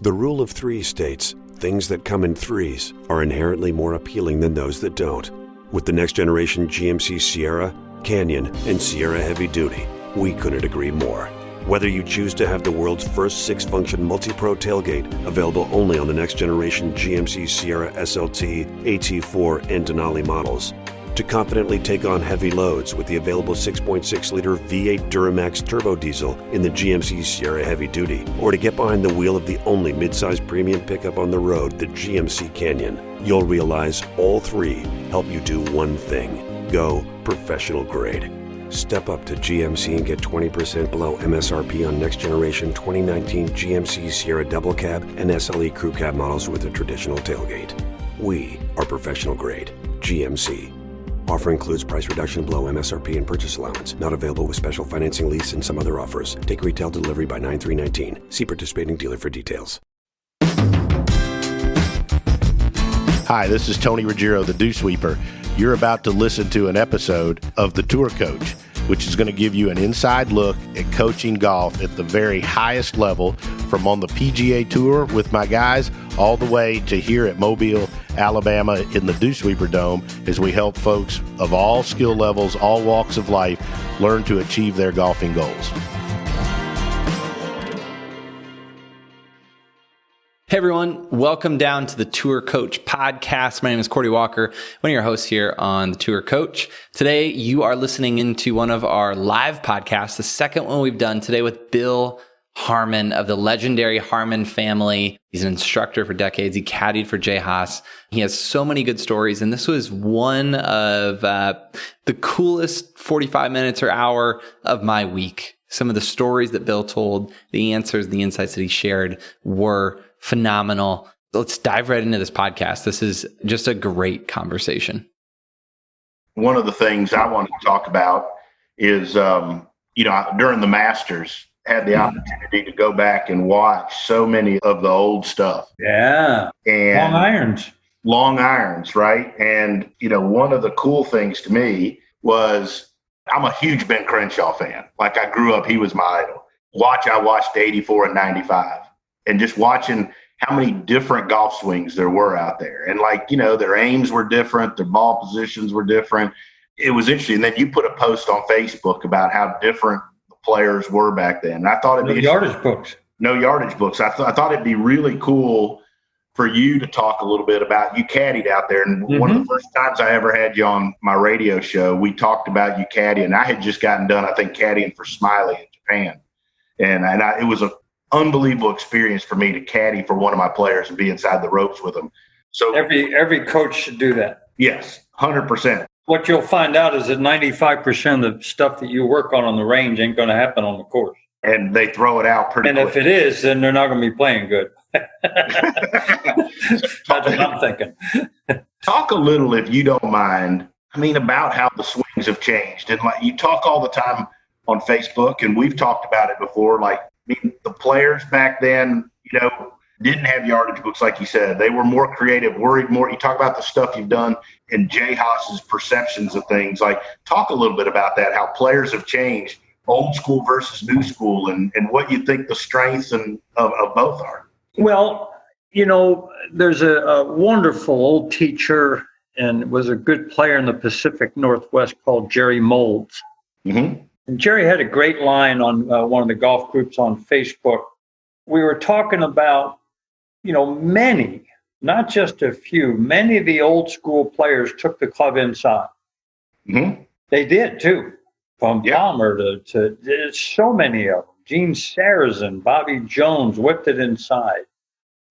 The rule of three states, things that come in threes are inherently more appealing than those that don't. With the next generation GMC Sierra, Canyon, and Sierra Heavy Duty, we couldn't agree more. Whether you choose to have the world's first 6-function multi-pro tailgate, available only on the next generation GMC Sierra SLT, AT4, and Denali models, to confidently take on heavy loads with the available 6.6-liter V8 Duramax turbo diesel in the GMC Sierra Heavy Duty, or to get behind the wheel of the only midsize premium pickup on the road, the GMC Canyon, you'll realize all three help you do one thing: go professional grade. Step up to GMC and get 20% below MSRP on next generation 2019 GMC Sierra Double Cab and SLE Crew Cab models with a traditional tailgate. We are professional grade. GMC. Offer includes price reduction below MSRP and purchase allowance. Not available with special financing, lease, and some other offers. Take retail delivery by 9/3/19. See participating dealer for details. Hi, this is Tony Ruggiero, the Dew Sweeper. You're about to listen to an episode of The Tour Coach, which is going to give you an inside look at coaching golf at the very highest level, from on the PGA Tour with my guys all the way to here at Mobile, Alabama in the Dew Sweeper Dome, as we help folks of all skill levels, all walks of life, learn to achieve their golfing goals. Hey everyone, welcome down to the Tour Coach podcast. My name is Cordy Walker, one of your hosts here on the Tour Coach. Today, you are listening into one of our live podcasts, the second one we've done today with Bill Harmon of the legendary Harmon family. He's an instructor for decades. He caddied for Jay Haas. He has so many good stories, and this was one of the coolest 45 minutes or hour of my week. Some of the stories that Bill told, the answers, the insights that he shared were phenomenal. Let's dive right into this podcast. This is just a great conversation. One of the things I wanted to talk about is, during the Masters, had the opportunity to go back and watch so many of the old stuff. Yeah. And long irons, right? And, one of the cool things to me was I'm a huge Ben Crenshaw fan. Like, I grew up, he was my idol. I watched 84 and 95. And just watching how many different golf swings there were out there. And their aims were different. Their ball positions were different. It was interesting. Then you put a post on Facebook about how different the players were back then. And I thought it'd be yardage books. No yardage books. I thought it'd be really cool for you to talk a little bit about, you caddied out there. And one of the first times I ever had you on my radio show, we talked about you caddying. I had just gotten done, I think, caddying for Smiley in Japan. And it was a unbelievable experience for me to caddy for one of my players and be inside the ropes with them. So every coach should do that. Yes, 100%. What you'll find out is that 95% of the stuff that you work on the range ain't going to happen on the course. And they throw it out pretty quick. And if it is, then they're not going to be playing good. That's what I'm thinking. Talk a little, if you don't mind, about how the swings have changed. And you talk all the time on Facebook, and we've talked about it before, the players back then, didn't have yardage books, like you said. They were more creative, worried more. You talk about the stuff you've done and Jay Haas's perceptions of things. Talk a little bit about that, how players have changed, old school versus new school, and what you think the strengths of both are. Well, there's a wonderful old teacher and was a good player in the Pacific Northwest called Jerry Molds. Mm-hmm. And Jerry had a great line on one of the golf groups on Facebook. We were talking about, many, not just a few, many of the old school players took the club inside. Mm-hmm. They did too, from Palmer to so many of them. Gene Sarazen, Bobby Jones whipped it inside.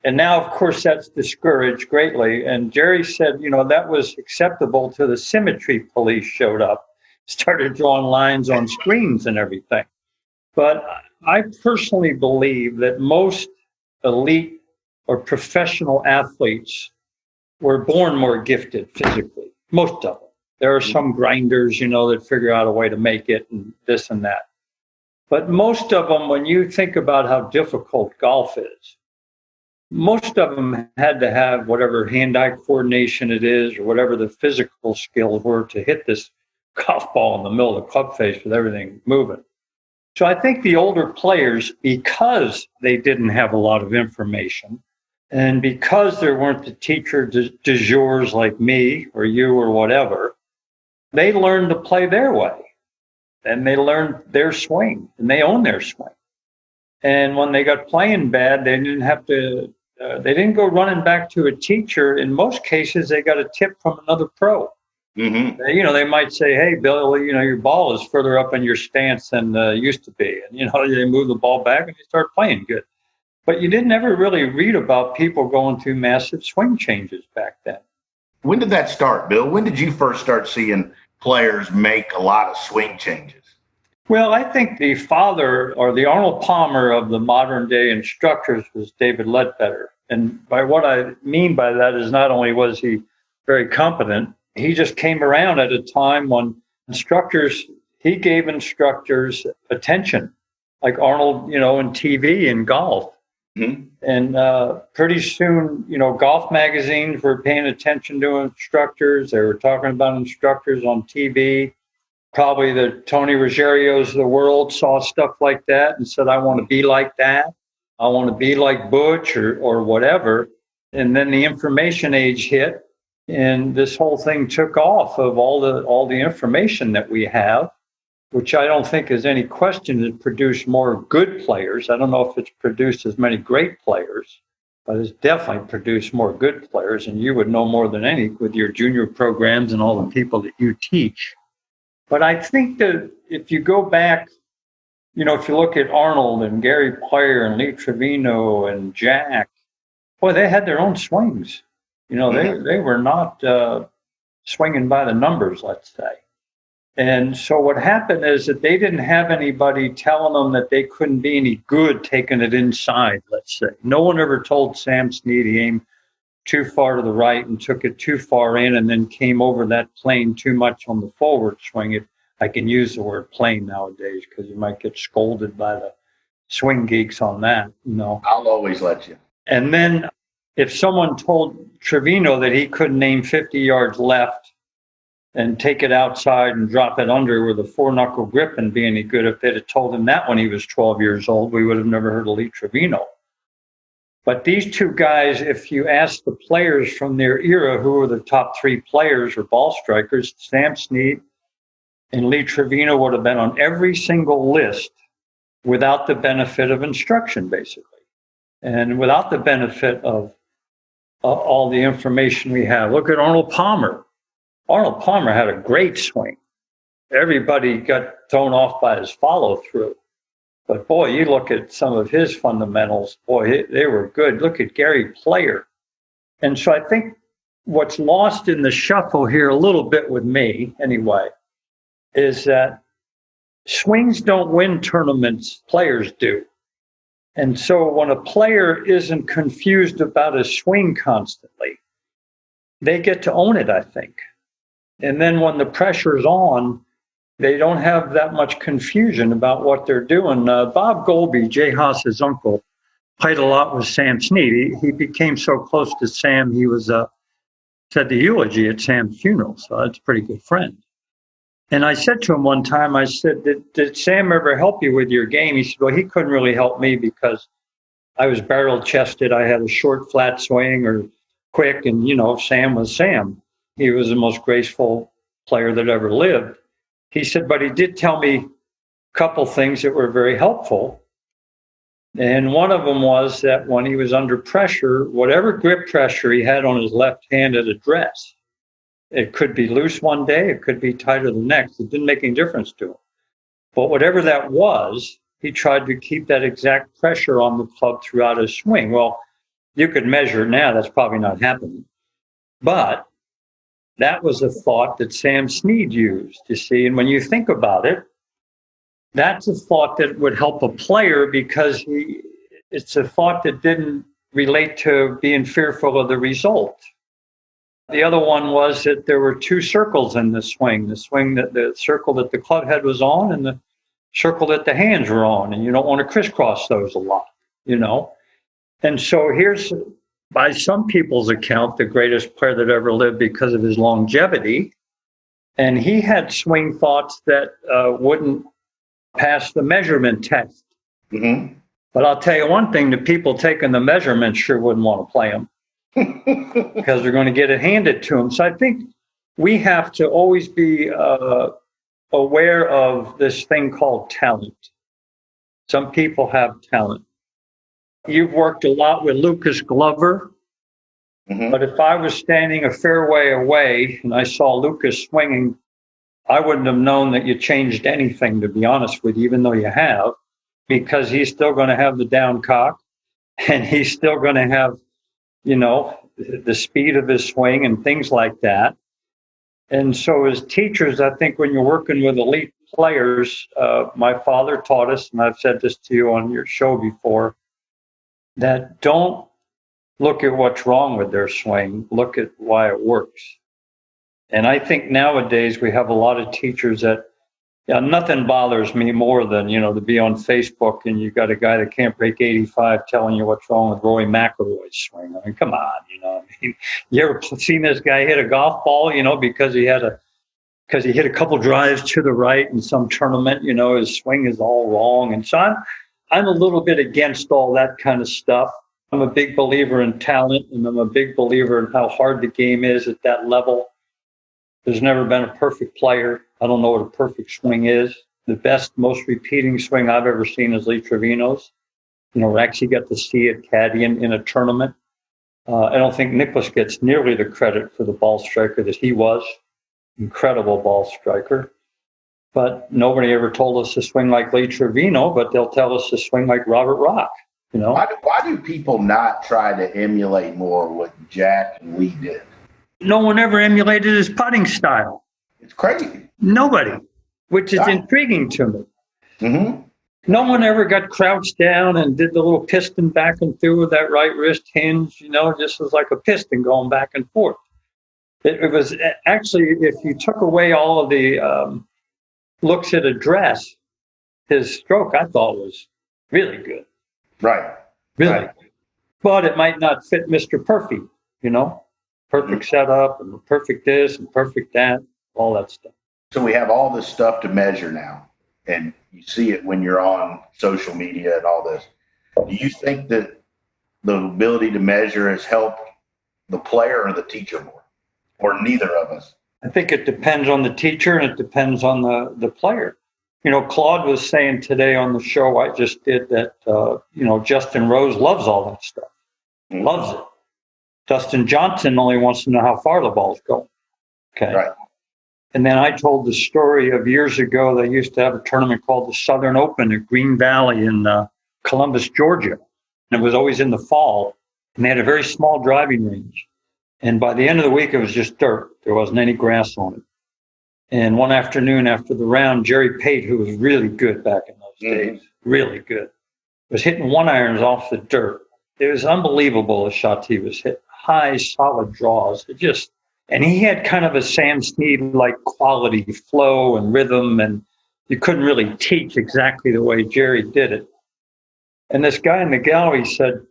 And now, of course, that's discouraged greatly. And Jerry said, that was acceptable till the symmetry police showed up. Started drawing lines on screens and everything. But I personally believe that most elite or professional athletes were born more gifted physically, most of them. There are some grinders, that figure out a way to make it and this and that. But most of them, when you think about how difficult golf is, most of them had to have whatever hand-eye coordination it is or whatever the physical skills were to hit this golf ball in the middle of the club face with everything moving. So I think the older players, because they didn't have a lot of information, and because there weren't the teacher du jours like me or you or whatever, they learned to play their way. And they learned their swing, and they owned their swing. And when they got playing bad, they didn't have to, they didn't go running back to a teacher. In most cases, they got a tip from another pro. Mm-hmm. They might say, "Hey, Bill, your ball is further up in your stance than used to be." And, they move the ball back and they start playing good. But you didn't ever really read about people going through massive swing changes back then. When did that start, Bill? When did you first start seeing players make a lot of swing changes? Well, I think the father or the Arnold Palmer of the modern day instructors was David Ledbetter. And by what I mean by that is not only was he very competent, he just came around at a time when he gave instructors attention, like Arnold, in TV and golf. Mm-hmm. And pretty soon, golf magazines were paying attention to instructors. They were talking about instructors on TV. Probably the Tony Ruggerios of the world saw stuff like that and said, "I want to be like that. I want to be like Butch or whatever." And then the information age hit, and this whole thing took off of all the information that we have, which I don't think is any question has produced more good players. I don't know if it's produced as many great players, but it's definitely produced more good players. And you would know more than any with your junior programs and all the people that you teach. But I think that if you go back, if you look at Arnold and Gary Player and Lee Trevino and Jack, boy, they had their own swings. They were not swinging by the numbers, let's say. And so what happened is that they didn't have anybody telling them that they couldn't be any good taking it inside, let's say. No one ever told Sam Snead he aimed too far to the right and took it too far in and then came over that plane too much on the forward swing. I can use the word plane nowadays because you might get scolded by the swing geeks on that. I'll always let you. And then if someone told Trevino that he couldn't aim 50 yards left and take it outside and drop it under with a four-knuckle grip and be any good, if they'd have told him that when he was 12 years old, we would have never heard of Lee Trevino. But these two guys, if you ask the players from their era who were the top three players or ball strikers, Sam Snead and Lee Trevino would have been on every single list without the benefit of instruction, basically, and without the benefit of all the information we have. Look at Arnold Palmer. Arnold Palmer had a great swing. Everybody got thrown off by his follow-through. But, boy, you look at some of his fundamentals, boy, they were good. Look at Gary Player. And so I think what's lost in the shuffle here a little bit with me, anyway, is that swings don't win tournaments, players do. And so when a player isn't confused about a swing constantly, they get to own it, I think. And then when the pressure's on, they don't have that much confusion about what they're doing. Bob Golby, Jay Haas's uncle, played a lot with Sam Snead. He became so close to Sam, he was said the eulogy at Sam's funeral. So that's a pretty good friend. And I said to him one time, I said, did Sam ever help you with your game? He said, well, he couldn't really help me because I was barrel-chested. I had a short, flat swing or quick. And, Sam was Sam. He was the most graceful player that ever lived. He said, but he did tell me a couple things that were very helpful. And one of them was that when he was under pressure, whatever grip pressure he had on his left hand at address, it could be loose one day, it could be tighter the next. It didn't make any difference to him. But whatever that was, he tried to keep that exact pressure on the club throughout his swing. Well, you could measure now, that's probably not happening. But that was a thought that Sam Snead used, you see. And when you think about it, that's a thought that would help a player because it's a thought that didn't relate to being fearful of the result. The other one was that there were two circles in the swing that the circle that the club head was on and the circle that the hands were on. And you don't want to crisscross those a lot, And so here's, by some people's account, the greatest player that ever lived because of his longevity. And he had swing thoughts that wouldn't pass the measurement test. Mm-hmm. But I'll tell you one thing, the people taking the measurements sure wouldn't want to play them because they're going to get it handed to them. So I think we have to always be aware of this thing called talent. Some people have talent. You've worked a lot with Lucas Glover, but if I was standing a fair way away and I saw Lucas swinging, I wouldn't have known that you changed anything, to be honest with you, even though you have, because he's still going to have the down cock and he's still going to have, the speed of his swing and things like that. And so as teachers, I think when you're working with elite players, my father taught us, and I've said this to you on your show before, that don't look at what's wrong with their swing, look at why it works. And I think nowadays we have a lot of teachers that, nothing bothers me more than, to be on Facebook and you got a guy that can't break 85 telling you what's wrong with Rory McIlroy's swing. I mean, come on, you ever seen this guy hit a golf ball, because he hit a couple drives to the right in some tournament, his swing is all wrong. And so I'm a little bit against all that kind of stuff. I'm a big believer in talent, and I'm a big believer in how hard the game is at that level. There's never been a perfect player. I don't know what a perfect swing is. The best, most repeating swing I've ever seen is Lee Trevino's. I actually got to see it caddying in a tournament. I don't think Nicklaus gets nearly the credit for the ball striker that he was. Incredible ball striker. But nobody ever told us to swing like Lee Trevino, but they'll tell us to swing like Robert Rock. Why do people not try to emulate more what Jack and Lee did? No one ever emulated his putting style. It's crazy. Nobody, which is intriguing to me. Mm-hmm. No one ever got crouched down and did the little piston back and through with that right wrist hinge, just was like a piston going back and forth. It was actually, if you took away all of the looks at address, his stroke, I thought, was really good. Right. Really. Right. But it might not fit Mr. Perfect, perfect setup and perfect this and perfect that, all that stuff. So we have all this stuff to measure now, and you see it when you're on social media and all this. Do you think that the ability to measure has helped the player or the teacher more, or neither of us? I think it depends on the teacher and it depends on the player. Claude was saying today on the show I just did that, Justin Rose loves all that stuff. Mm-hmm. Loves it. Dustin Johnson only wants to know how far the ball's going. Okay. Right. And then I told the story of years ago, they used to have a tournament called the Southern Open at Green Valley in Columbus, Georgia. And it was always in the fall. And they had a very small driving range. And by the end of the week, it was just dirt. There wasn't any grass on it. And one afternoon after the round, Jerry Pate, who was really good back in those days, really good, was hitting one irons off the dirt. It was unbelievable the shots he was hitting. High, solid draws. And he had kind of a Sam Snead-like quality, flow and rhythm, and you couldn't really teach exactly the way Jerry did it. And this guy in the gallery said,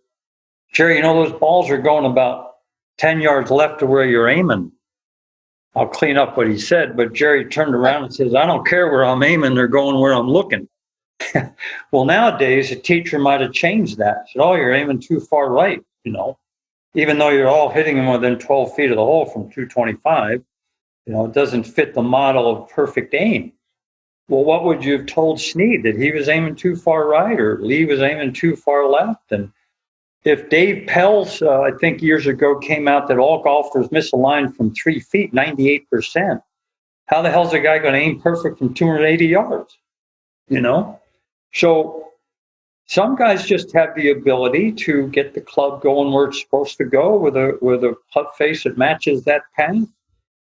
Jerry, those balls are going about 10 yards left of where you're aiming. I'll clean up what he said, but Jerry turned around and says, I don't care where I'm aiming, they're going where I'm looking. Well, nowadays, a teacher might have changed that. Said, you're aiming too far right, even though you're all hitting them within 12 feet of the hole from 225, it doesn't fit the model of perfect aim. Well, what would you have told Snead? That he was aiming too far right or Lee was aiming too far left? And if Dave Pels, I think years ago, came out that all golfers miss a line from 3 feet, 98%, how the hell's a guy going to aim perfect from 280 yards? So some guys just have the ability to get the club going where it's supposed to go with a putt face that matches that path,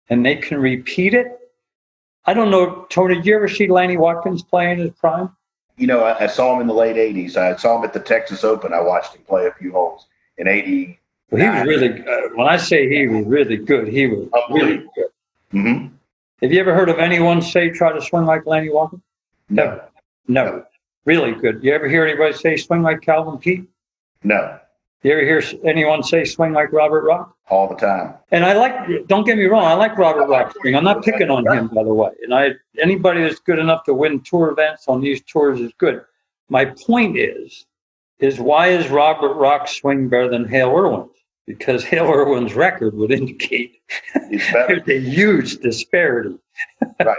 and they can repeat it. I don't know, Tony, did you ever see Lanny Watkins play in his prime? I saw him in the late 80s. I saw him at the Texas Open. I watched him play a few holes in 80. Well, he was really, when I say he was really good, he was really good. Mm-hmm. Have you ever heard of anyone try to swing like Lanny Watkins? No. Really good. You ever hear anybody say swing like Calvin Peete? No. You ever hear anyone say swing like Robert Rock? All the time. And don't get me wrong, I like Robert Rock's swing. I'm not picking on him, by the way. And anybody that's good enough to win tour events on these tours is good. My point is why is Robert Rock's swing better than Hale Irwin's? Because Hale Irwin's record would indicate there's a huge disparity. Right.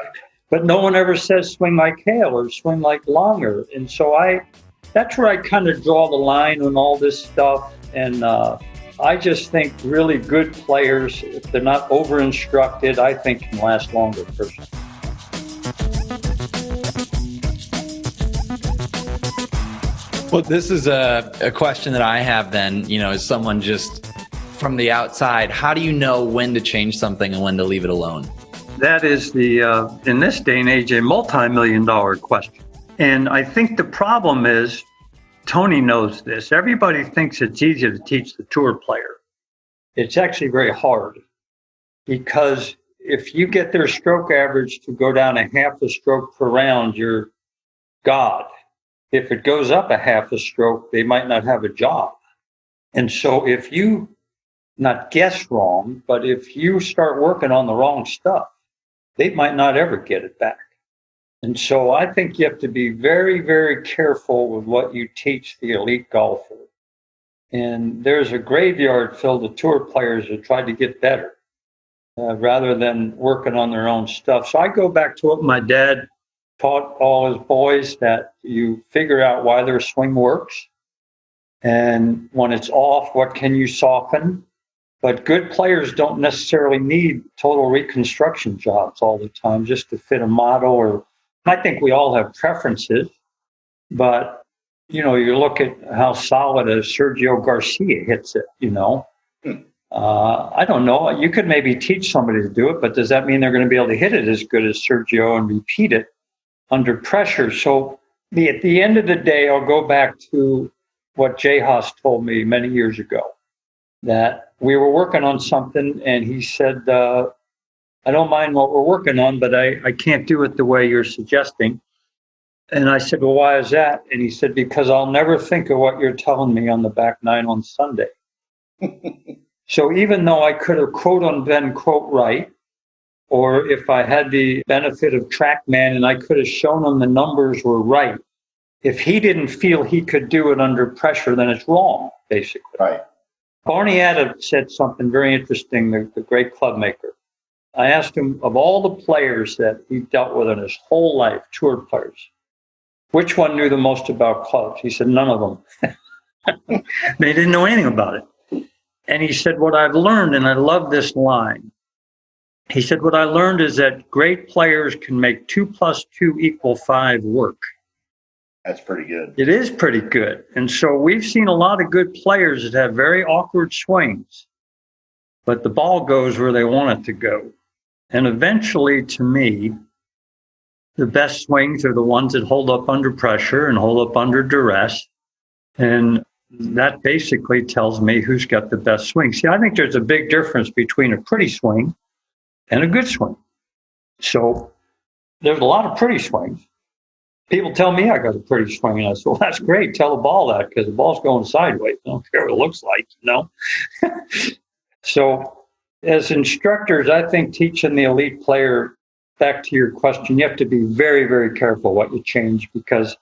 But no one ever says swing like Hale or swing like Longer. And so that's where I kind of draw the line on all this stuff. And I just think really good players, if they're not over-instructed, I think can last longer personally. Well, this is a question that I have then, as someone just from the outside, how do you know when to change something and when to leave it alone? That is in this day and age, a multi-million-dollar question. And I think the problem is, Tony knows this, everybody thinks it's easy to teach the tour player. It's actually very hard, because if you get their stroke average to go down a half a stroke per round, you're God. If it goes up a half a stroke, they might not have a job. And so if you not guess wrong, but if you start working on the wrong stuff, they might not ever get it back. And so I think you have to be very, very careful with what you teach the elite golfer. And there's a graveyard filled with tour players that try to get better rather than working on their own stuff. So I go back to what my dad taught all his boys, that you figure out why their swing works. And when it's off, what can you soften? But good players don't necessarily need total reconstruction jobs all the time just to fit a model. Or I think we all have preferences, but you look at how solid a Sergio Garcia hits it, I don't know. You could maybe teach somebody to do it, but does that mean they're going to be able to hit it as good as Sergio and repeat it under pressure? So at the end of the day, I'll go back to what Jay Haas told me many years ago, that we were working on something, and he said, I don't mind what we're working on, but I can't do it the way you're suggesting. And I said, well, why is that? And he said, because I'll never think of what you're telling me on the back nine on Sunday. So even though I could have quote unquote quote right, or if I had the benefit of TrackMan and I could have shown him the numbers were right, if he didn't feel he could do it under pressure, then it's wrong, basically. Right. Barney Adams said something very interesting, the great club maker. I asked him, of all the players that he dealt with in his whole life, tour players, which one knew the most about clubs? He said, none of them. They didn't know anything about it. And he said, what I've learned, and I love this line, he said, what I learned is that great players can make 2 + 2 = 5 work. That's pretty good. It is pretty good. And so we've seen a lot of good players that have very awkward swings, but the ball goes where they want it to go. And eventually, to me, the best swings are the ones that hold up under pressure and hold up under duress. And that basically tells me who's got the best swing. See, I think there's a big difference between a pretty swing and a good swing. So there's a lot of pretty swings. People tell me I got a pretty swing, and I said, well, that's great. Tell the ball that, because the ball's going sideways. I don't care what it looks like, So as instructors, I think teaching the elite player, back to your question, you have to be very, very careful what you change, because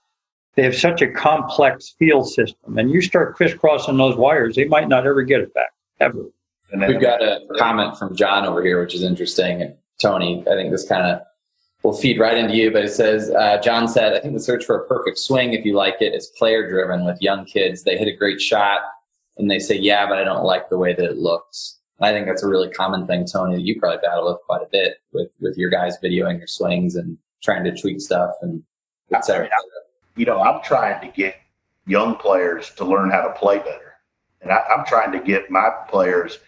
they have such a complex field system. And you start crisscrossing those wires, they might not ever get it back, ever. We've got a comment from John over here, which is interesting. And Tony, I think this kind of will feed right into you, but it says, John said, I think the search for a perfect swing, if you like it, is player driven. With young kids, they hit a great shot and they say, yeah, but I don't like the way that it looks. I think that's a really common thing, Tony, that you probably battle with quite a bit with your guys videoing your swings and trying to tweak stuff and et cetera. I'm trying to get young players to learn how to play better. And I'm trying to get my players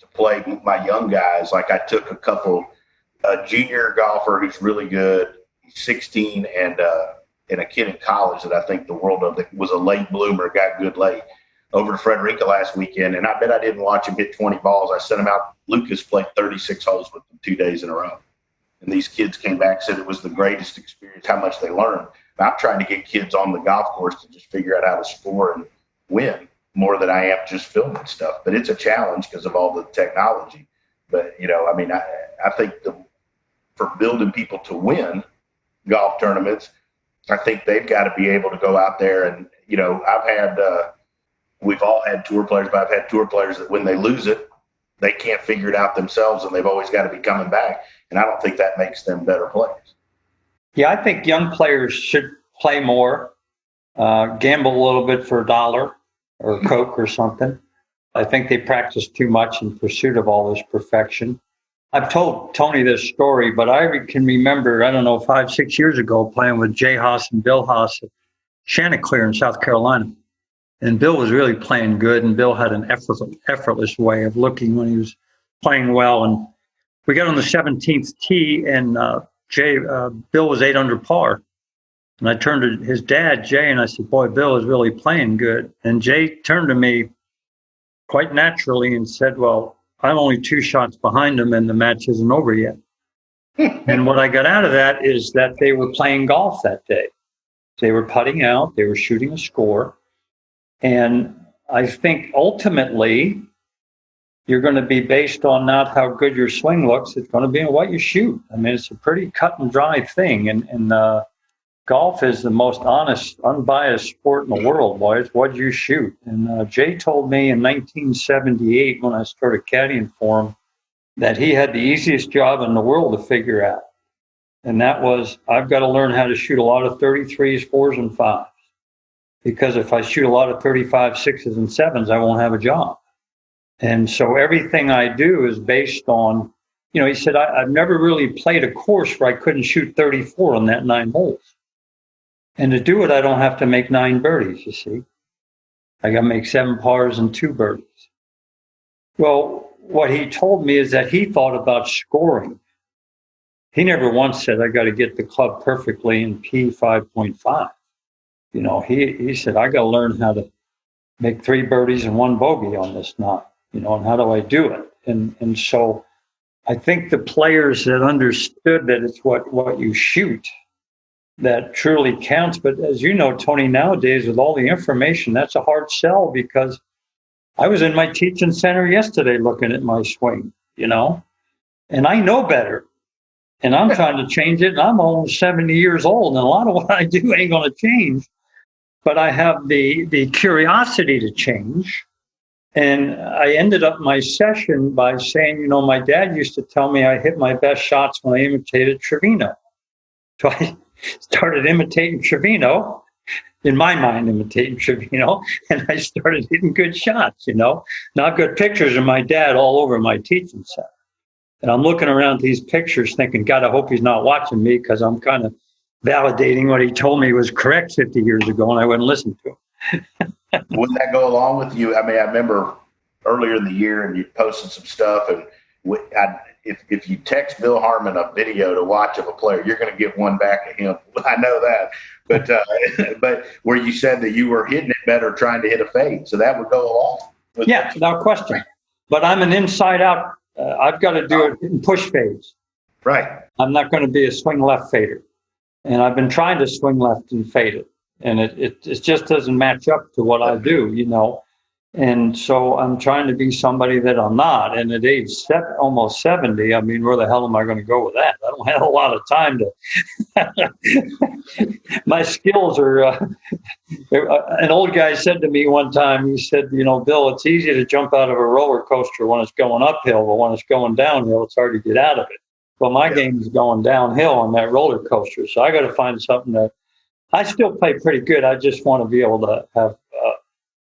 to play with my young guys. Like I took a junior golfer who's really good, he's 16, and a kid in college that I think the world of, that was a late bloomer, got good late, over to Frederica last weekend. And I bet I didn't watch him hit 20 balls. I sent him out. Lucas played 36 holes with them 2 days in a row. And these kids came back, said it was the greatest experience, how much they learned. I'm trying to get kids on the golf course to just figure out how to score and win. more than I am just filming stuff. But it's a challenge because of all the technology. But, I think for building people to win golf tournaments, I think they've got to be able to go out there and, we've all had tour players, but I've had tour players that when they lose it, they can't figure it out themselves and they've always got to be coming back. And I don't think that makes them better players. Yeah, I think young players should play more, gamble a little bit for $1 or Coke or something. I think they practice too much in pursuit of all this perfection. I've told Tony this story, but I can remember, 5-6 years ago, playing with Jay Haas and Bill Haas at Chanticleer in South Carolina. And Bill was really playing good, and Bill had an effortless way of looking when he was playing well. And we got on the 17th tee, and Bill was 8 under par. And I turned to his dad, Jay, and I said, "Boy, Bill is really playing good." And Jay turned to me quite naturally and said, "Well, I'm only 2 shots behind him, and the match isn't over yet." And what I got out of that is that they were playing golf that day. They were putting out, they were shooting a score. And I think ultimately you're going to be based on not how good your swing looks. It's going to be on what you shoot. I mean, it's a pretty cut and dry thing. And golf is the most honest, unbiased sport in the world, boys. What do you shoot? And Jay told me in 1978 when I started caddying for him that he had the easiest job in the world to figure out. And that was, I've got to learn how to shoot a lot of 33s, 4s, and 5s. Because if I shoot a lot of 35, 6s, and 7s, I won't have a job. And so everything I do is based on, he said, I've never really played a course where I couldn't shoot 34 on that 9 holes. And to do it, I don't have to make 9 birdies, you see. I got to make 7 pars and 2 birdies. Well, what he told me is that he thought about scoring. He never once said, I got to get the club perfectly in P 5.5. He said, I got to learn how to make 3 birdies and 1 bogey on this knot, and how do I do it? And so I think the players that understood that it's what you shoot that truly counts. But as you know, Tony, nowadays with all the information, that's a hard sell, because I was in my teaching center yesterday looking at my swing, and I know better. And I'm trying to change it, and I'm almost 70 years old, and a lot of what I do ain't going to change. But I have the curiosity to change. And I ended up my session by saying, my dad used to tell me I hit my best shots when I imitated Trevino. So I started imitating Trevino, in my mind, imitating Trevino, and I started hitting good shots, Now I've got pictures of my dad all over my teaching center. And I'm looking around these pictures thinking, God, I hope he's not watching me, because I'm kind of validating what he told me was correct 50 years ago, and I wouldn't listen to him. Wouldn't that go along with you? I mean, I remember earlier in the year, and you posted some stuff, and if you text Bill Harmon a video to watch of a player, you're going to get one back at him. I know that. But where you said that you were hitting it better trying to hit a fade, so that would go along with Yeah, without question. But I'm an inside-out. I've got to do it in push fades. Right. I'm not going to be a swing left fader. And I've been trying to swing left and fade it. And it just doesn't match up to what I do, And so I'm trying to be somebody that I'm not. And at age almost 70, I mean, where the hell am I going to go with that? I don't have a lot of time to. My skills are. An old guy said to me one time, he said, Bill, it's easy to jump out of a roller coaster when it's going uphill, but when it's going downhill, it's hard to get out of it. Well, my game is going downhill on that roller coaster. So I got to find something that I still play pretty good. I just want to be able to have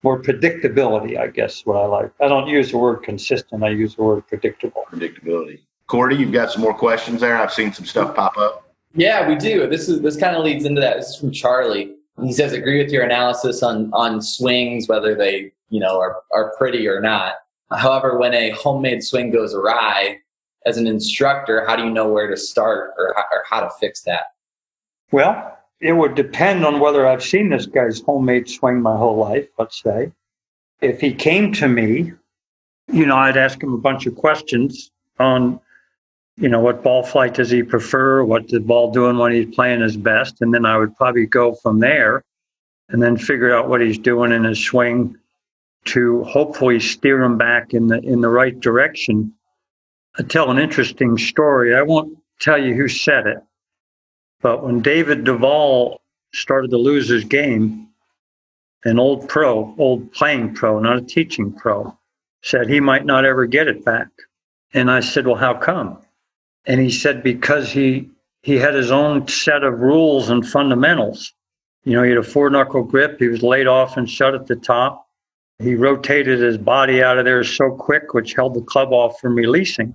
more predictability, I guess, what I like. I don't use the word consistent. I use the word predictable. Predictability. Cordy, you've got some more questions there. I've seen some stuff pop up. Yeah, we do. This kind of leads into that. This is from Charlie. He says, agree with your analysis on swings, whether they, are pretty or not. However, when a homemade swing goes awry, as an instructor, how do you know where to start or how to fix that? Well, it would depend on whether I've seen this guy's homemade swing my whole life, let's say. If he came to me, I'd ask him a bunch of questions on, what ball flight does he prefer? What's the ball doing when he's playing his best? And then I would probably go from there and then figure out what he's doing in his swing to hopefully steer them back in the right direction. I tell an interesting story. I won't tell you who said it, but when David Duvall started to lose his game, an old playing pro, not a teaching pro, said he might not ever get it back. And I said, well, how come? And he said, because he had his own set of rules and fundamentals. He had a 4-knuckle grip. He was laid off and shut at the top. He rotated his body out of there so quick, which held the club off from releasing.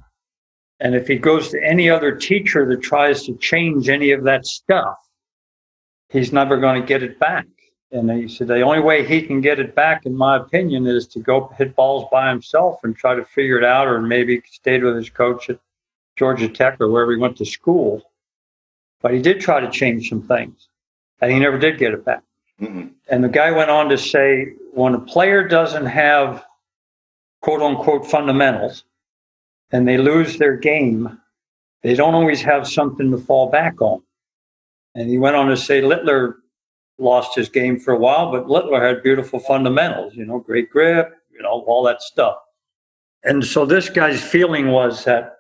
And if he goes to any other teacher that tries to change any of that stuff, he's never going to get it back. And he said the only way he can get it back, in my opinion, is to go hit balls by himself and try to figure it out, or maybe stayed with his coach at Georgia Tech or wherever he went to school. But he did try to change some things, and he never did get it back. Mm-hmm. And the guy went on to say, when a player doesn't have quote unquote fundamentals and they lose their game, they don't always have something to fall back on. And he went on to say Littler lost his game for a while, but Littler had beautiful fundamentals, great grip, all that stuff. And so this guy's feeling was that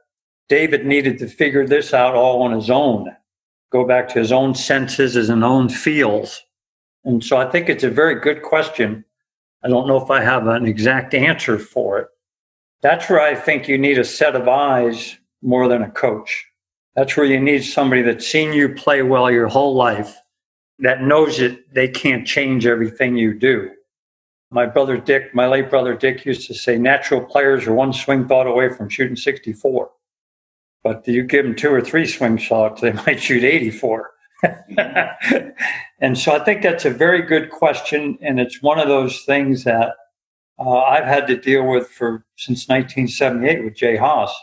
David needed to figure this out all on his own, go back to his own senses, his own feels. And so I think it's a very good question. I don't know if I have an exact answer for it. That's where I think you need a set of eyes more than a coach. That's where you need somebody that's seen you play well your whole life, that knows that they can't change everything you do. My late brother Dick used to say, natural players are one swing thought away from shooting 64. But you give them 2 or 3 swing thoughts, they might shoot 84. And so I think that's a very good question. And it's one of those things that I've had to deal with since 1978 with Jay Haas.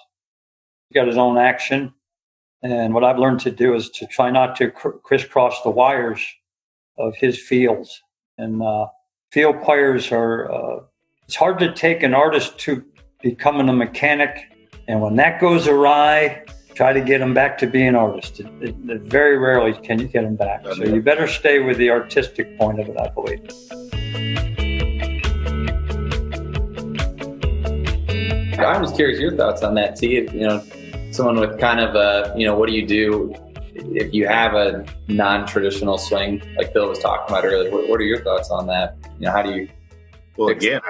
He got his own action. And what I've learned to do is to try not to crisscross the wires of his fields. And field players it's hard to take an artist to becoming a mechanic. And when that goes awry, try to get them back to being artists. Very rarely can you get them back. So you better stay with the artistic point of it, I believe. I was curious your thoughts on that, T. Someone with kind of what do you do if you have a non-traditional swing, like Bill was talking about earlier? What are your thoughts on that? How do you? Well, again,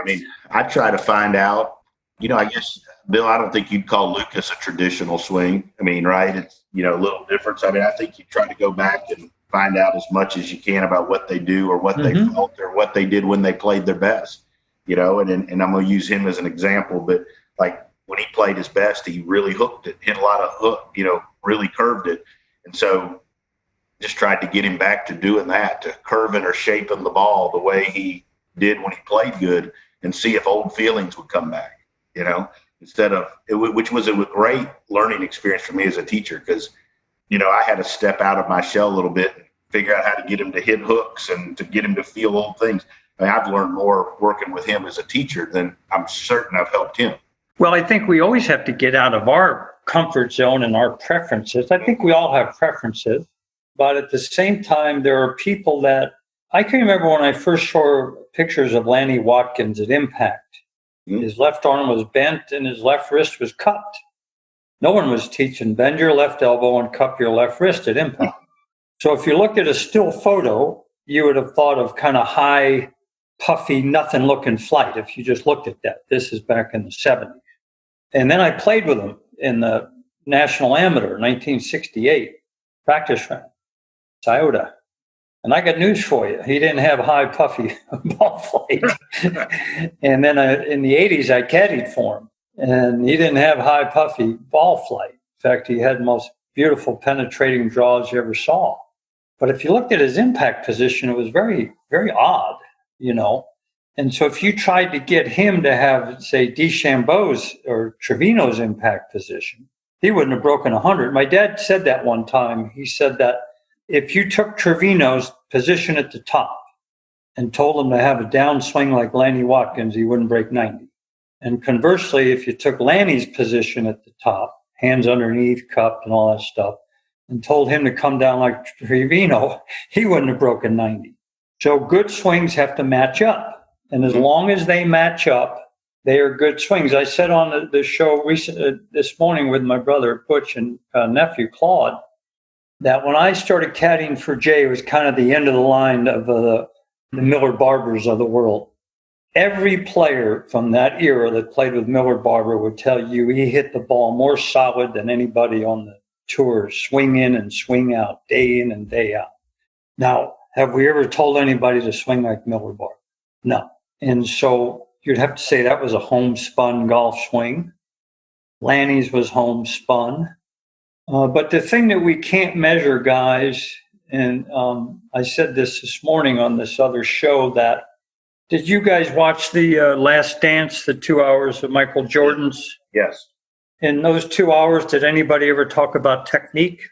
I try to find out. I guess, Bill, I don't think you'd call Lucas a traditional swing. Right? It's a little different. I think you try to go back and find out as much as you can about what they do or what they felt or what they did when they played their best. And I'm going to use him as an example, but like, when he played his best, he really hooked it, hit a lot of hook, really curved it. And so just tried to get him back to doing that, to curving or shaping the ball the way he did when he played good, and see if old feelings would come back, instead of which was a great learning experience for me as a teacher. Cause I had to step out of my shell a little bit and figure out how to get him to hit hooks and to get him to feel old things. I've learned more working with him as a teacher than I'm certain I've helped him. Well, I think we always have to get out of our comfort zone and our preferences. I think we all have preferences, but at the same time, there are people that I can remember when I first saw pictures of Lanny Watkins at Impact. His left arm was bent and his left wrist was cupped. No one was teaching bend your left elbow and cup your left wrist at Impact. So if you looked at a still photo, you would have thought of kind of high, puffy, nothing looking flight if you just looked at that. This is back in the 70s. And then I played with him in the National Amateur, 1968, practice round, Toyota. And I got news for you. He didn't have high, puffy ball flight. And then in the 80s, I caddied for him. And he didn't have high, puffy ball flight. In fact, he had the most beautiful penetrating draws you ever saw. But if you looked at his impact position, it was very, very odd, And so if you tried to get him to have, say, DeChambeau's or Trevino's impact position, he wouldn't have broken 100. My dad said that one time. He said that if you took Trevino's position at the top and told him to have a downswing like Lanny Watkins, he wouldn't break 90. And conversely, if you took Lanny's position at the top, hands underneath, cupped and all that stuff, and told him to come down like Trevino, he wouldn't have broken 90. So good swings have to match up. And as long as they match up, they are good swings. I said on the show this morning with my brother Butch and nephew Claude that when I started caddying for Jay, it was kind of the end of the line of the Miller Barbers of the world. Every player from that era that played with Miller Barber would tell you he hit the ball more solid than anybody on the tour, swing in and swing out, day in and day out. Now, have we ever told anybody to swing like Miller Barber? No. And so you'd have to say that was a homespun golf swing. Lanny's was homespun. But the thing that we can't measure, guys, and I said this morning on this other show, that did you guys watch the Last Dance, the 2 hours of Michael Jordan's? Yes. In those 2 hours, did anybody ever talk about technique?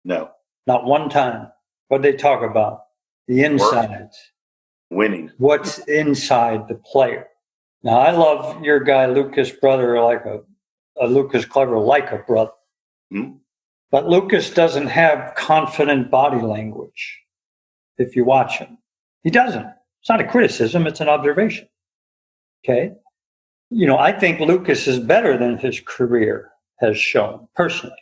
No. Not one time. What did they talk about? The insides. Winning. What's inside the player. Now, I love your guy, Lucas Brother, like a Lucas Clever, like a brother. Mm-hmm. But Lucas doesn't have confident body language if you watch him. He doesn't. It's not a criticism, it's an observation. Okay? You know, I think Lucas is better than his career has shown, personally.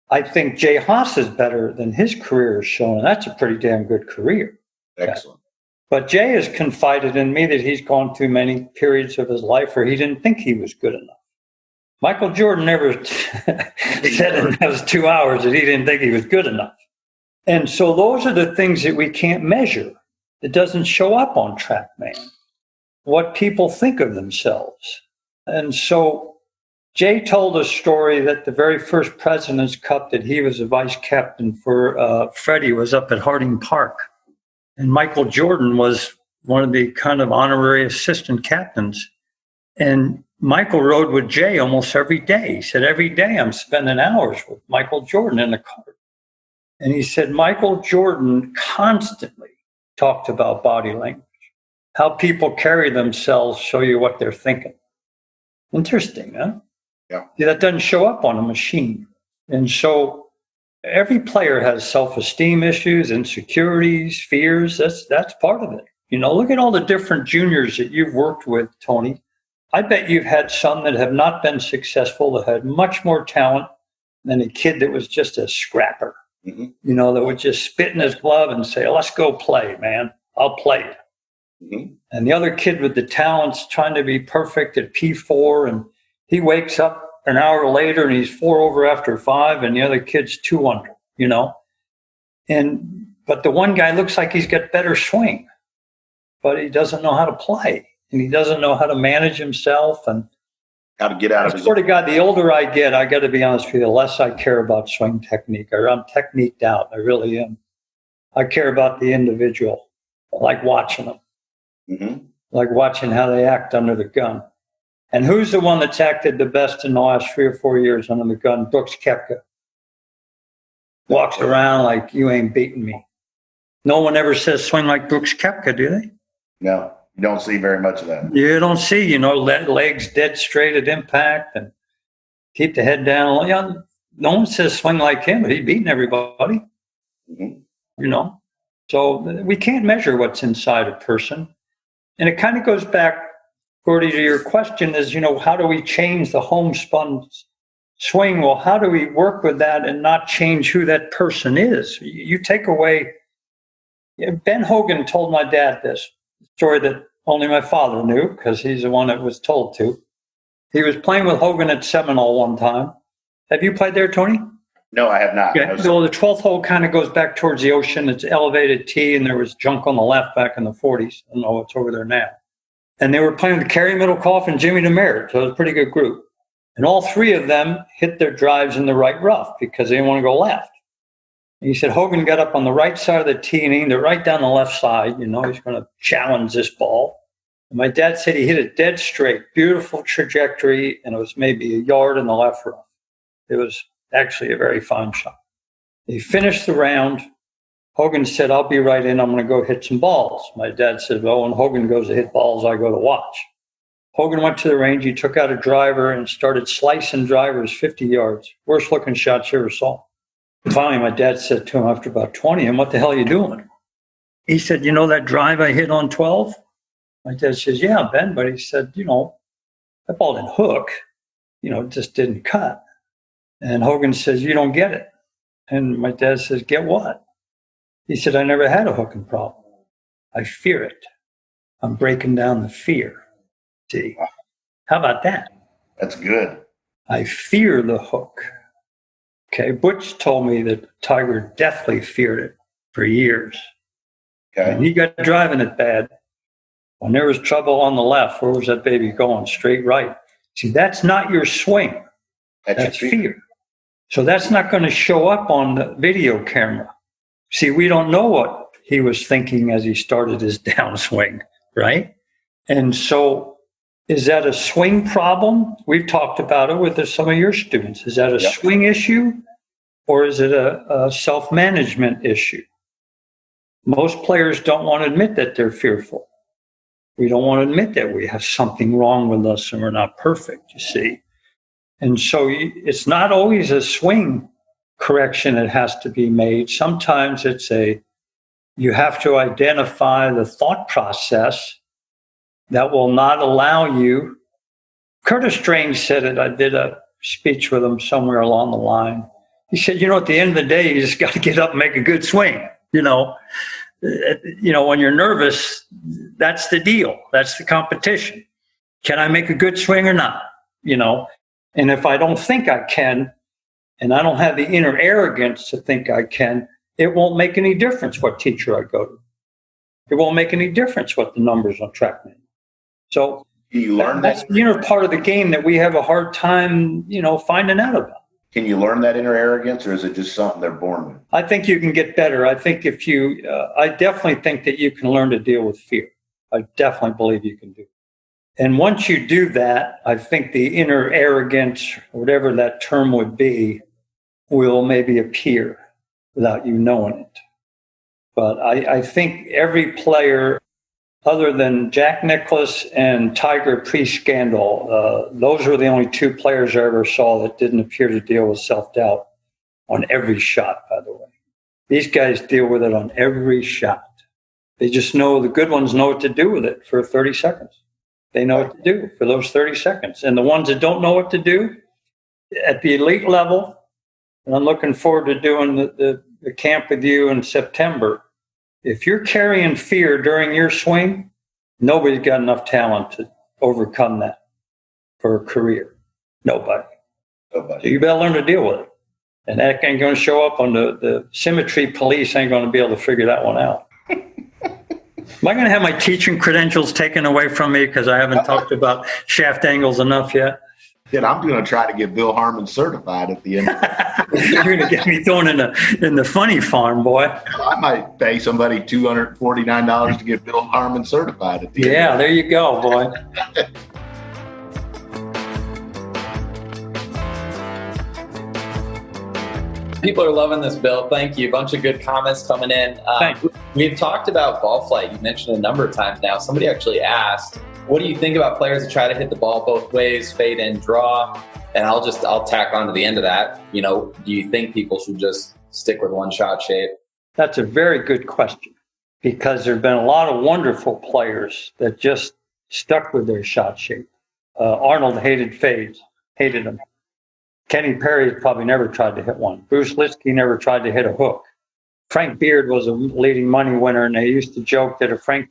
I think Jay Haas is better than his career has shown, and that's a pretty damn good career. Excellent. Okay? But Jay has confided in me that he's gone through many periods of his life where he didn't think he was good enough. Michael Jordan never said in those 2 hours that he didn't think he was good enough. And so those are the things that we can't measure. It doesn't show up on TrackMan, what people think of themselves. And so Jay told a story that the very first President's Cup that he was a vice captain for, Freddie was up at Harding Park. And Michael Jordan was one of the kind of honorary assistant captains. And Michael rode with Jay almost every day. He said, every day I'm spending hours with Michael Jordan in the car. And he said, Michael Jordan constantly talked about body language, how people carry themselves, show you what they're thinking. Interesting, huh? Yeah. See, that doesn't show up on a machine. And so every player has self-esteem issues, insecurities, fears. That's part of it. You know, look at all the different juniors that you've worked with, Tony. I bet you've had some that have not been successful, that had much more talent than a kid that was just a scrapper, you know, that would just spit in his glove and say, let's go play, man. I'll play it. Mm-hmm. And the other kid with the talents trying to be perfect at P4, and he wakes up an hour later and he's 4 over after 5, and the other kid's 2 under, you know. But the one guy looks like he's got better swing, but he doesn't know how to play. And he doesn't know how to manage himself and how to get out of his. I swear to God, the older I get, I got to be honest with you, the less I care about swing technique. I'm techniqued out. I really am. I care about the individual. I like watching them. Mm-hmm. Like watching how they act under the gun. And who's the one that's acted the best in the last 3 or 4 years under the gun? Brooks Koepka. Walks around like, you ain't beating me. No one ever says swing like Brooks Koepka, do they? No. You don't see very much of that. You don't see, you know, legs dead straight at impact and keep the head down. No one says swing like him, but he's beating everybody, you know. So we can't measure what's inside a person. And it kind of goes back, Gordy, to your question is, you know, how do we change the homespun swing? Well, how do we work with that and not change who that person is? You take away, Ben Hogan told my dad this story that only my father knew because he's the one that was told to. He was playing with Hogan at Seminole one time. Have you played there, Tony? No, I have not. Okay. No, so the 12th hole kind of goes back towards the ocean. It's elevated tee, and there was junk on the left back in the 40s. I don't know what's over there now. And they were playing with Kerry Middlecoff and Jimmy DeMeritt, so it was a pretty good group. And all 3 of them hit their drives in the right rough because they didn't want to go left. And he said Hogan got up on the right side of the tee and he aimed it right down the left side. You know, he's going to challenge this ball. And my dad said he hit it dead straight, beautiful trajectory, and it was maybe a yard in the left rough. It was actually a very fine shot. He finished the round. Hogan said, I'll be right in. I'm going to go hit some balls. My dad said, well, when Hogan goes to hit balls, I go to watch. Hogan went to the range. He took out a driver and started slicing drivers 50 yards. Worst looking shots you ever saw. Finally, my dad said to him after about 20, and what the hell are you doing? He said, you know that drive I hit on 12? My dad says, yeah, Ben, but he said, that ball didn't hook, it just didn't cut. And Hogan says, you don't get it. And my dad says, get what? He said, I never had a hooking problem. I fear it. I'm breaking down the fear. See, how about that? That's good. I fear the hook. Okay, Butch told me that Tiger deathly feared it for years. Okay. And he got driving it bad. When there was trouble on the left, where was that baby going? Straight right. See, that's not your swing. That's fear. So that's not going to show up on the video camera. See, we don't know what he was thinking as he started his downswing, right? And so is that a swing problem? We've talked about it with some of your students. Is that a swing issue, or is it a self-management issue? Most players don't want to admit that they're fearful. We don't want to admit that we have something wrong with us and we're not perfect, you see. And so it's not always a swing correction that has to be made. Sometimes you have to identify the thought process that will not allow you. Curtis Strange said it. I did a speech with him somewhere along the line. He said, at the end of the day, you just got to get up and make a good swing. When you're nervous, that's the deal. That's the competition. Can I make a good swing or not? And if I don't think I can, and I don't have the inner arrogance to think I can, it won't make any difference what teacher I go to. It won't make any difference what the numbers on TrackMan. So you learn that's part of the game that we have a hard time, finding out about. Can you learn that inner arrogance, or is it just something they're born with? I think you can get better. I think I definitely think that you can learn to deal with fear. I definitely believe you can do it. And once you do that, I think the inner arrogance, whatever that term would be, will maybe appear without you knowing it. But I think every player, other than Jack Nicklaus and Tiger pre-scandal, those were the only two players I ever saw that didn't appear to deal with self-doubt on every shot, by the way. These guys deal with it on every shot. They just know, the good ones know what to do with it for 30 seconds. They know what to do for those 30 seconds. And the ones that don't know what to do, at the elite level, and I'm looking forward to doing the camp with you in September, if you're carrying fear during your swing, nobody's got enough talent to overcome that for a career. Nobody. So you better learn to deal with it. And that ain't going to show up on the symmetry police ain't going to be able to figure that one out. Am I going to have my teaching credentials taken away from me because I haven't talked about shaft angles enough yet? Then I'm going to try to get Bill Harmon certified at the end. You're going to get me thrown in the funny farm, boy. I might pay somebody $249 to get Bill Harmon certified at the end. Yeah, there you go, boy. People are loving this, Bill. Thank you. A bunch of good comments coming in. We've talked about ball flight. You mentioned it a number of times now. Somebody actually asked, what do you think about players that try to hit the ball both ways, fade in, draw? And I'll tack on to the end of that. Do you think people should just stick with one shot shape? That's a very good question, because there have been a lot of wonderful players that just stuck with their shot shape. Arnold hated fades, hated them. Kenny Perry probably never tried to hit one. Bruce Litsky never tried to hit a hook. Frank Beard was a leading money winner, and they used to joke that a Frank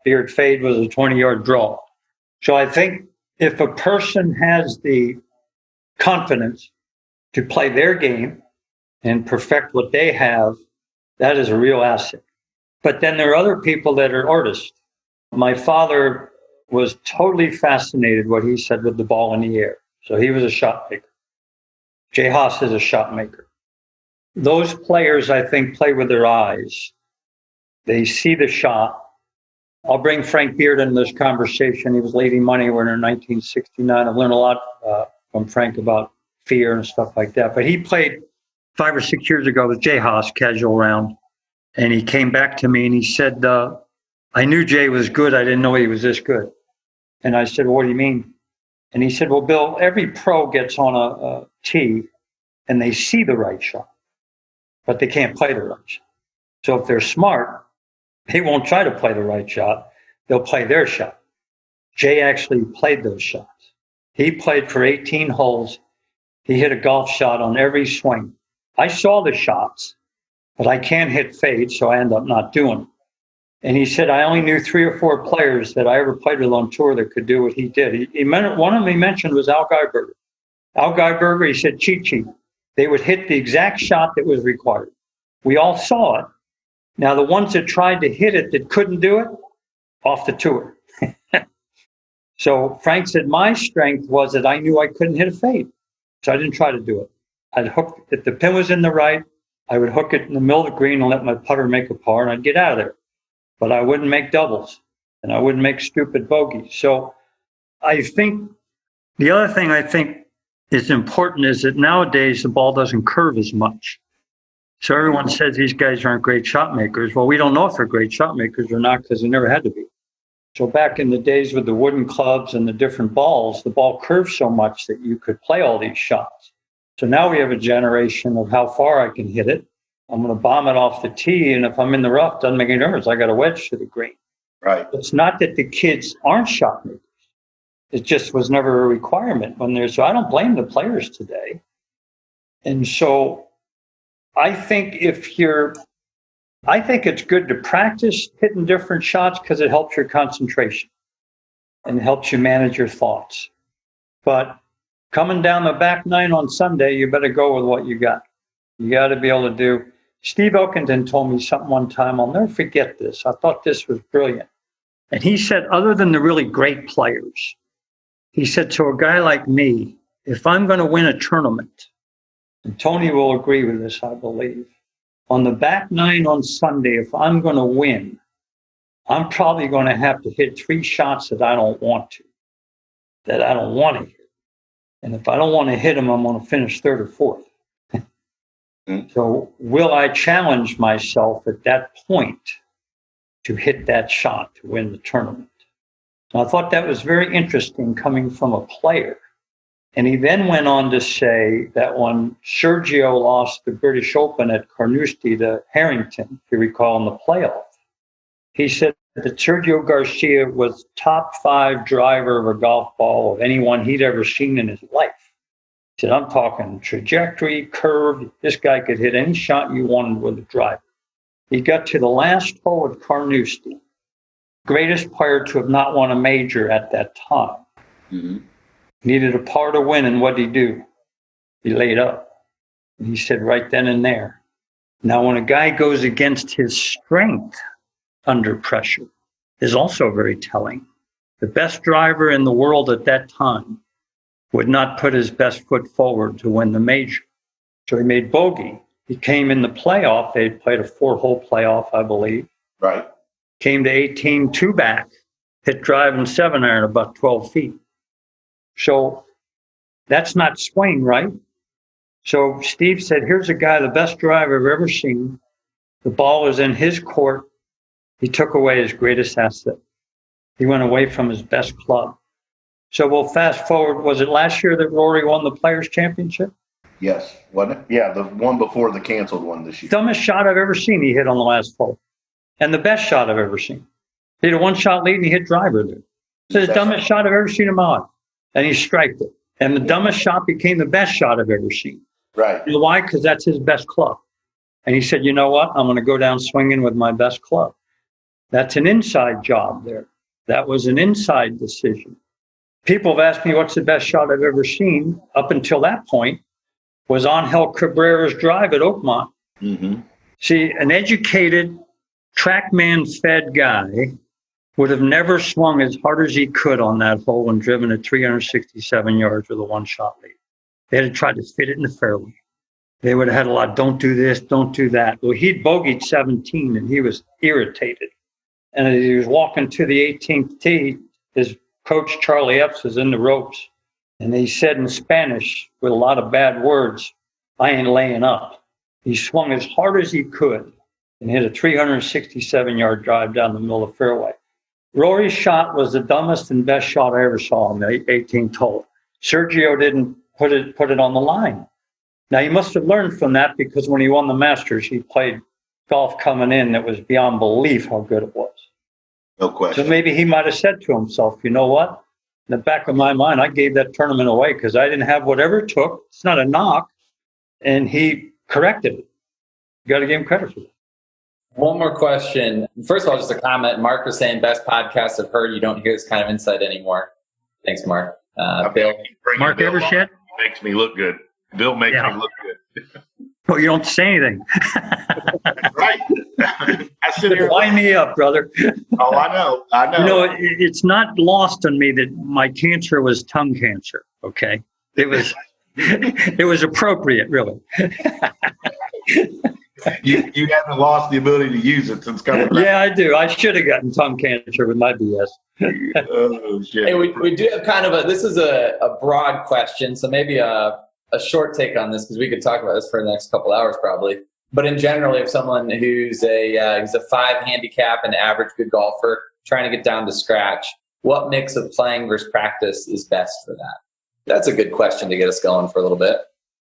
Beard fade was a 20-yard draw. So I think if a person has the confidence to play their game and perfect what they have, that is a real asset. But then there are other people that are artists. My father was totally fascinated what he said with the ball in the air. So he was a shot maker. Jay Haas is a shot maker. Those players, I think, play with their eyes. They see the shot. I'll bring Frank Beard into this conversation. He was leading money winner in 1969. I've learned a lot from Frank about fear and stuff like that. But he played 5 or 6 years ago with Jay Haas, casual round. And he came back to me and he said, I knew Jay was good. I didn't know he was this good. And I said, well, what do you mean? And he said, well, Bill, every pro gets on a tee and they see the right shot, but they can't play the right shot. So if they're smart, they won't try to play the right shot. They'll play their shot. Jay actually played those shots. He played for 18 holes. He hit a golf shot on every swing. I saw the shots, but I can't hit fade, so I end up not doing them. And he said, I only knew 3 or 4 players that I ever played with on tour that could do what he did. One of them he mentioned was Al Geiberger. Al Geiberger, he said, cheat sheet. They would hit the exact shot that was required. We all saw it. Now, the ones that tried to hit it that couldn't do it, off the tour. So Frank said, my strength was that I knew I couldn't hit a fade. So I didn't try to do it. I'd hook, if the pin was in the right, I would hook it in the middle of the green and let my putter make a par, and I'd get out of there. But I wouldn't make doubles, and I wouldn't make stupid bogeys. So I think the other thing I think is important is that nowadays the ball doesn't curve as much. So everyone says these guys aren't great shot makers. Well, we don't know if they're great shot makers or not because they never had to be. So back in the days with the wooden clubs and the different balls, the ball curved so much that you could play all these shots. So now we have a generation of how far I can hit it. I'm going to bomb it off the tee, and if I'm in the rough, it doesn't make any difference. I got a wedge to the green. Right. It's not that the kids aren't shot makers. It just was never a requirement when there's. So I don't blame the players today. And so I think I think it's good to practice hitting different shots because it helps your concentration and helps you manage your thoughts. But coming down the back nine on Sunday, you better go with what you got. You got to be able to do. Steve Elkington told me something one time. I'll never forget this. I thought this was brilliant. And he said, other than the really great players, he said, to a guy like me, if I'm going to win a tournament, and Tony will agree with this, I believe, on the back nine on Sunday, if I'm going to win, I'm probably going to have to hit 3 shots that I don't want to hit. And if I don't want to hit them, I'm going to finish 3rd or 4th. So will I challenge myself at that point to hit that shot to win the tournament? And I thought that was very interesting coming from a player. And he then went on to say that when Sergio lost the British Open at Carnoustie to Harrington, if you recall, in the playoff, he said that Sergio Garcia was top 5 driver of a golf ball of anyone he'd ever seen in his life. He said, I'm talking trajectory, curve. This guy could hit any shot you wanted with a driver. He got to the last hole at Carnoustie, greatest player to have not won a major at that time. Mm-hmm. Needed a par to win, and what did he do? He laid up. And he said right then and there. Now, when a guy goes against his strength under pressure, is also very telling. The best driver in the world at that time would not put his best foot forward to win the major. So he made bogey. He came in the playoff. They played a 4-hole playoff, I believe. Right. Came to 18, 2 back, hit drive and 7-iron about 12 feet. So that's not swing, right? So Steve said, here's a guy, the best driver I've ever seen. The ball was in his court. He took away his greatest asset. He went away from his best club. So we'll fast forward. Was it last year that Rory won the Players' Championship? Yes, wasn't it? Yeah, the one before the canceled one this year. Dumbest shot I've ever seen he hit on the last hole. And the best shot I've ever seen. He had a 1-shot lead and he hit driver there. It's the dumbest shot I've ever seen in my life. And he striked it. And the dumbest shot became the best shot I've ever seen. Right. You know why? Because that's his best club. And he said, you know what? I'm going to go down swinging with my best club. That's an inside job there. That was an inside decision. People have asked me what's the best shot I've ever seen. Up until that point was Angel Cabrera's drive at Oakmont. Mm-hmm. See, an educated, TrackMan-fed guy would have never swung as hard as he could on that hole and driven at 367 yards with a 1-shot lead. They had to try to fit it in the fairway. They would have had a lot, don't do this, don't do that. Well, he'd bogeyed 17 and he was irritated. And as he was walking to the 18th tee, his coach, Charlie Epps, was in the ropes. And he said in Spanish, with a lot of bad words, I ain't laying up. He swung as hard as he could and hit a 367-yard drive down the middle of the fairway. Rory's shot was the dumbest and best shot I ever saw on the 18th hole. Sergio didn't put it on the line. Now, he must have learned from that because when he won the Masters, he played golf coming in that was beyond belief how good it was. No question. So maybe he might have said to himself, you know what? In the back of my mind, I gave that tournament away because I didn't have whatever it took. It's not a knock. And he corrected it. You got to give him credit for that. One more question. First of all, just a comment. Mark was saying best podcast I've heard. You don't hear this kind of insight anymore. Thanks, Mark. Bill. Mark Evershed? Makes me look good. Bill makes me look good. Well, you don't say anything. Right. I sit here. Line me up, brother. Oh, I know. You know, it's not lost on me that my cancer was tongue cancer. Okay. It was appropriate, really. You haven't lost the ability to use it since coming back. Yeah, I do. I should have gotten tongue cancer with my BS. Oh, shit. Hey, we do have kind of this is a broad question, so maybe a short take on this because we could talk about this for the next couple hours probably. But in general, if someone who's a 5 handicap and average good golfer trying to get down to scratch, what mix of playing versus practice is best for that? That's a good question to get us going for a little bit.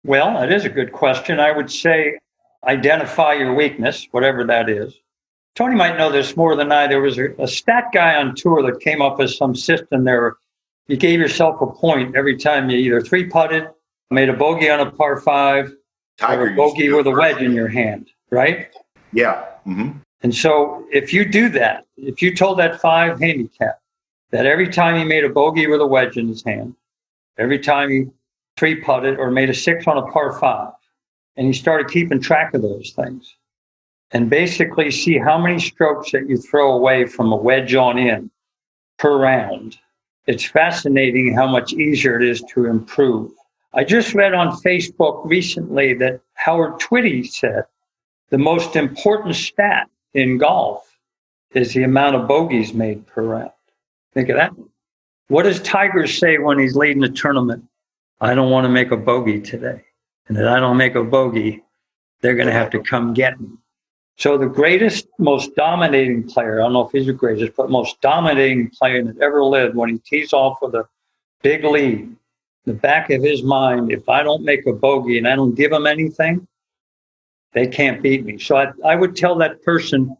Well, it is a good question. I would say identify your weakness, whatever that is. Tony might know this more than I. There was a stat guy on tour that came up with some system there. You gave yourself a point every time you either 3-putted, made a bogey on a par 5, or a bogey with a wedge in your hand, right? Yeah. Mm-hmm. And so if you do that, if you told that 5 handicap that every time he made a bogey with a wedge in his hand, every time he 3-putted or made a 6 on a par 5, and he started keeping track of those things, and basically see how many strokes that you throw away from a wedge on in per round, it's fascinating how much easier it is to improve. I just read on Facebook recently that Howard Twitty said the most important stat in golf is the amount of bogeys made per round. Think of that. What does Tiger say when he's leading a tournament? I don't want to make a bogey today. And if I don't make a bogey, they're going to have to come get me. So the greatest, most dominating player, I don't know if he's the greatest, but most dominating player that ever lived, when he tees off with a big lead, in the back of his mind, if I don't make a bogey and I don't give them anything, they can't beat me. So I would tell that person,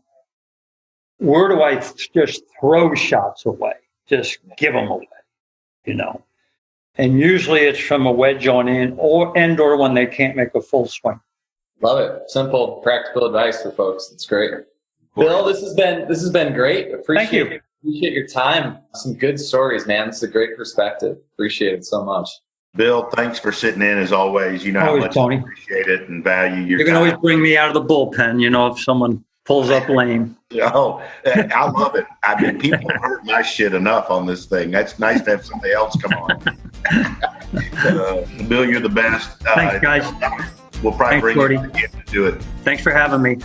where do I just throw shots away? Just give them away, you know. And usually it's from a wedge on in or when they can't make a full swing. Love it. Simple, practical advice for folks. It's great. Bill, this has been great. Appreciate your time. Some good stories, man. This is a great perspective. Appreciate it so much. Bill, thanks for sitting in as always. You know how much I appreciate it and value your time. You can always bring me out of the bullpen, you know, if someone pulls up lame. Oh, I love it. I mean, people hurt my shit enough on this thing. That's nice to have somebody else come on. Bill, you're the best. Thanks, guys. We'll probably bring you again to do it. Thanks for having me.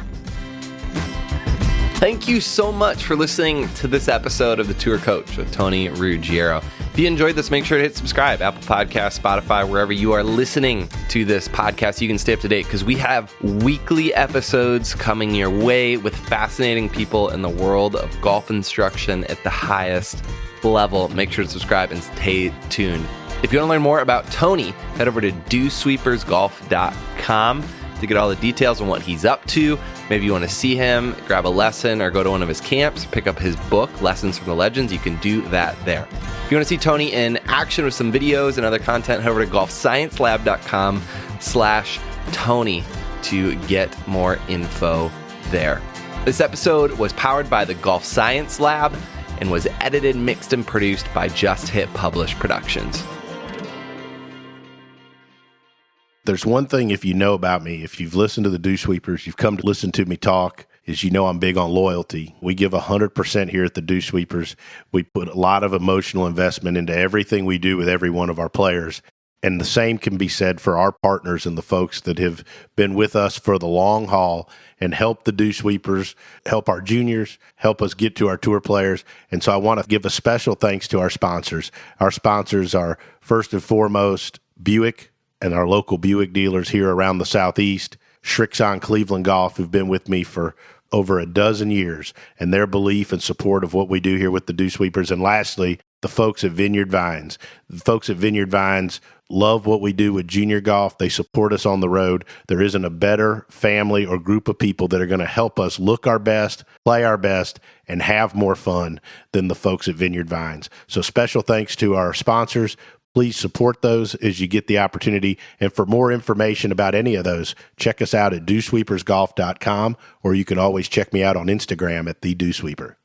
Thank you so much for listening to this episode of The Tour Coach with Tony Ruggiero. If you enjoyed this, make sure to hit subscribe, Apple Podcasts, Spotify, wherever you are listening to this podcast. You can stay up to date because we have weekly episodes coming your way with fascinating people in the world of golf instruction at the highest level. Make sure to subscribe and stay tuned. If you want to learn more about Tony, head over to dosweepersgolf.com to get all the details on what he's up to. Maybe you want to see him, grab a lesson, or go to one of his camps, pick up his book, Lessons from the Legends. You can do that there. If you want to see Tony in action with some videos and other content, head over to golfsciencelab.com/Tony to get more info there. This episode was powered by the Golf Science Lab and was edited, mixed, and produced by Just Hit Publish Productions. There's one thing, if you know about me, if you've listened to the Dew Sweepers, you've come to listen to me talk, is you know I'm big on loyalty. We give 100% here at the Dew Sweepers. We put a lot of emotional investment into everything we do with every one of our players. And the same can be said for our partners and the folks that have been with us for the long haul and help the Dew Sweepers, help our juniors, help us get to our tour players. And so I want to give a special thanks to our sponsors. Our sponsors are, first and foremost, Buick and our local Buick dealers here around the Southeast, Shrixon Cleveland Golf, who've been with me for over a dozen years, and their belief and support of what we do here with the Dew Sweepers. And lastly, the folks at Vineyard Vines. The folks at Vineyard Vines love what we do with junior golf. They support us on the road. There isn't a better family or group of people that are going to help us look our best, play our best, and have more fun than the folks at Vineyard Vines. So special thanks to our sponsors. Please support those as you get the opportunity. And for more information about any of those, check us out at dewsweepersgolf.com, or you can always check me out on Instagram at the Dewsweeper.